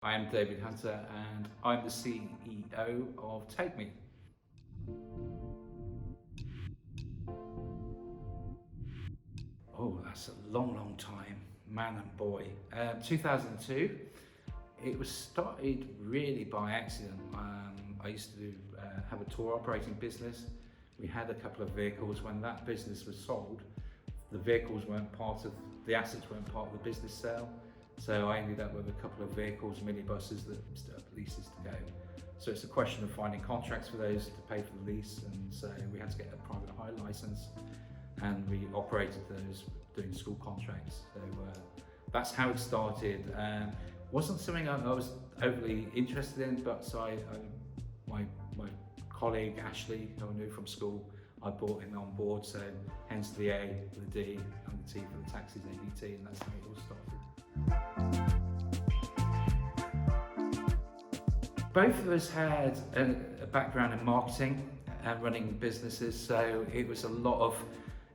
I am David Hunter and I'm the CEO of TakeMe. Oh, that's a long time, man and boy. 2002, it was started really by accident. I used to have a tour operating business. We had a couple of vehicles. When that business was sold, the vehicles weren't part of, the assets weren't part of the business sale. So I ended up with a couple of vehicles, minibuses that still have leases to go. So it's a question of finding contracts for those to pay for the lease, and so we had to get a private hire license, and we operated those doing school contracts. So that's how it started. Wasn't something I was overly interested in, but so my colleague Ashley, who I knew from school, I brought him on board. So hence the A, the D, and the T for the taxis ABT, and that's how it all started. Both of us had a background in marketing and running businesses, so it was a lot of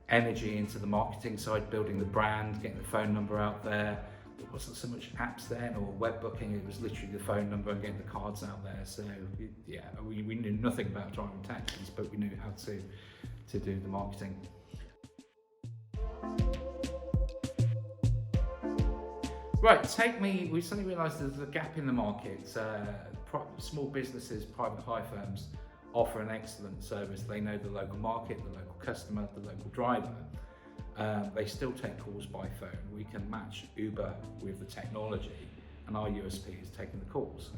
energy into the marketing side, building the brand, getting the phone number out there. There wasn't so much apps then or web booking, it was literally the phone number and getting the cards out there. So yeah, we knew nothing about driving taxis, but we knew how to do the marketing. Right, TakeMe, we suddenly realised there's a gap in the market. Small businesses, private hire firms offer an excellent service. They know the local market, the local customer, the local driver. They still take calls by phone. We can match Uber with the technology, and our USP is taking the calls.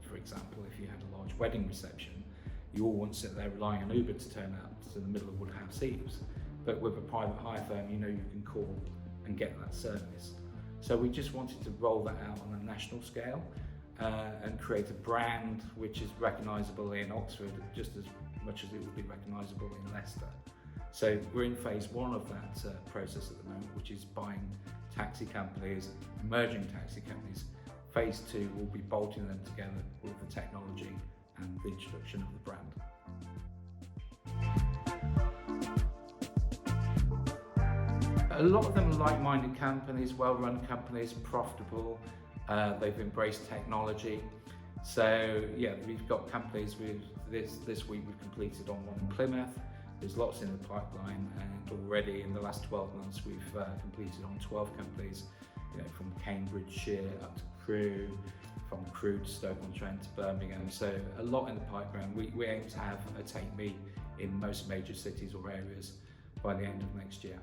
For example, if you had a large wedding reception, you all won't sit there relying on Uber to turn up to the middle of Woodhouse Eaves. But with a private hire firm, you know you can call and get that service. So we just wanted to roll that out on a national scale and create a brand which is recognisable in Oxford just as much as it would be recognisable in Leicester. So we're in phase one of that process at the moment, which is buying taxi companies, emerging taxi companies. Phase two will be bolting them together with the technology and the introduction of the brand. A lot of them are like-minded companies, well-run companies, profitable. They've embraced technology. So yeah, we've got companies with this week we've completed on one in Plymouth. There's lots in the pipeline, and already in the last 12 months we've completed on 12 companies, from Cambridgeshire up to Crewe, from Crewe to Stoke-on-Trent to Birmingham. So a lot in the pipeline. We aim to have a TakeMe in most major cities or areas by the end of next year.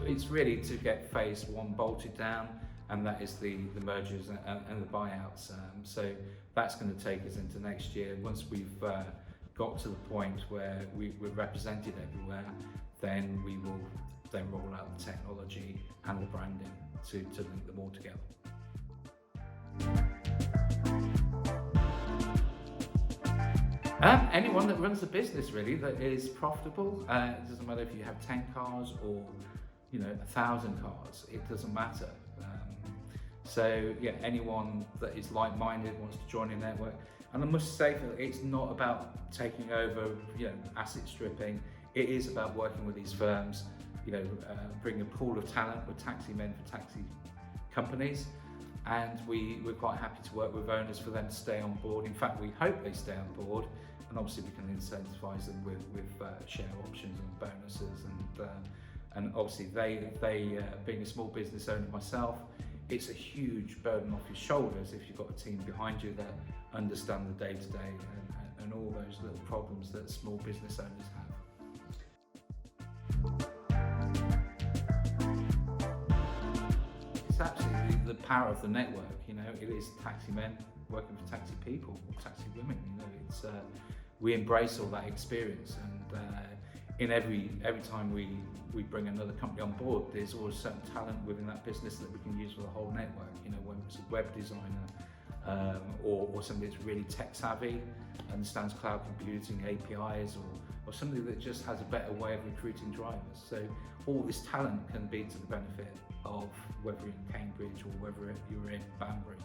It's really to get phase one bolted down, and that is the mergers and the buyouts. So that's going to take us into next year. Once we've got to the point where we're represented everywhere, then we will then roll out the technology and the branding to link them all together. Anyone that runs a business really that is profitable. It doesn't matter if you have 10 cars or 1,000 cars, it doesn't matter. So yeah, anyone that is like-minded, wants to join a network. And I must say that it's not about taking over, asset stripping. It is about working with these firms, bring a pool of talent with taxi men for taxi companies. And we're quite happy to work with owners for them to stay on board. In fact, we hope they stay on board, and obviously we can incentivise them with share options and bonuses, and obviously they being a small business owner myself, it's a huge burden off your shoulders if you've got a team behind you that understand the day-to-day and all those little problems that small business owners have. It's absolutely the power of the network. It is taxi men working for taxi people, taxi women. It's we embrace all that experience, and in every time we bring another company on board, there's always certain talent within that business that we can use for the whole network. Whether it's a web designer or somebody that's really tech savvy, understands cloud computing, APIs, or somebody that just has a better way of recruiting drivers. So all this talent can be to the benefit of whether you're in Cambridge or whether you're in Banbury.